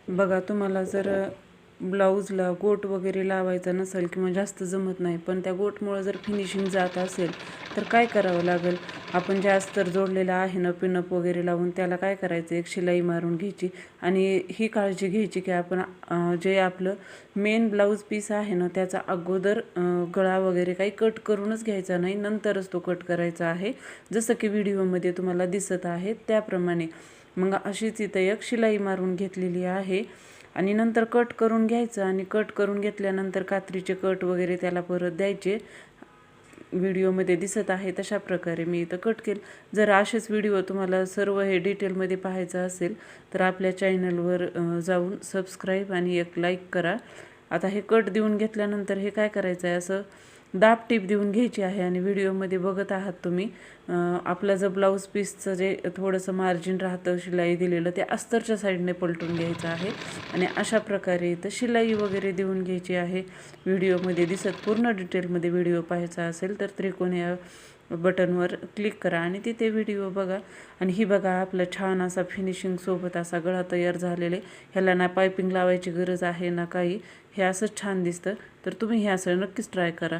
बघा, तुम्हाला जर ब्लाऊजला गोट वगैरे लावायचा नसेल किंवा जास्त जमत नाही, पण त्या गोटमुळं जर फिनिशिंग जात असेल तर काय करावं लागेल? आपण जे अस्तर जोडलेलं आहे ना पिनअप वगैरे लावून, त्याला काय करायचं, एक शिलाई मारून घ्यायची. आणि ही काळजी घ्यायची की आपण जे आपलं मेन ब्लाऊज पीस आहे ना त्याचा अगोदर गळा वगैरे काही कट करूनच घ्यायचा नाही, नंतरच तो कट करायचा आहे, जसं की व्हिडिओमध्ये तुम्हाला दिसत आहे त्याप्रमाणे. मग अशीच इथं एक शिलाई मारून घेतलेली आहे आणि नंतर कट करून घ्यायचं. आणि कट करून घेतल्यानंतर कात्रीचे कट वगैरे त्याला परत द्यायचे. व्हिडिओमध्ये दिसत आहे तशा प्रकारे मी इथं कट केलं. जर असेच व्हिडिओ तुम्हाला सर्व हे डिटेलमध्ये पाहायचं असेल तर आपल्या चॅनलवर जाऊन सबस्क्राईब आणि एक लाईक करा. आता हे कट देऊन घेतल्यानंतर हे काय करायचं आहे, असं दाब टीप देऊन घ्यायची आहे. आणि व्हिडिओमध्ये बघत आहात तुम्ही, आपला जर ब्लाऊज पीसचं जे थोडंसं मार्जिन राहतं शिलाई दिलेलं, ते अस्तरच्या साईडने पलटून घ्यायचं आहे. आणि अशा प्रकारे इथं शिलाई वगैरे देऊन घ्यायची आहे. व्हिडिओमध्ये दिसत पूर्ण डिटेलमध्ये व्हिडिओ पाहायचा असेल तर त्रिकोण या बटनवर क्लिक करा आणि तिथे व्हिडिओ बघा. आणि ही बघा, आपला छान असा फिनिशिंग सोबत असा गळा तयार झालेले. ह्याला ना पायपिंग लावायची गरज आहे ना काही, हे असंच छान दिसतं. तर तुम्ही हे असं नक्कीच ट्राय करा.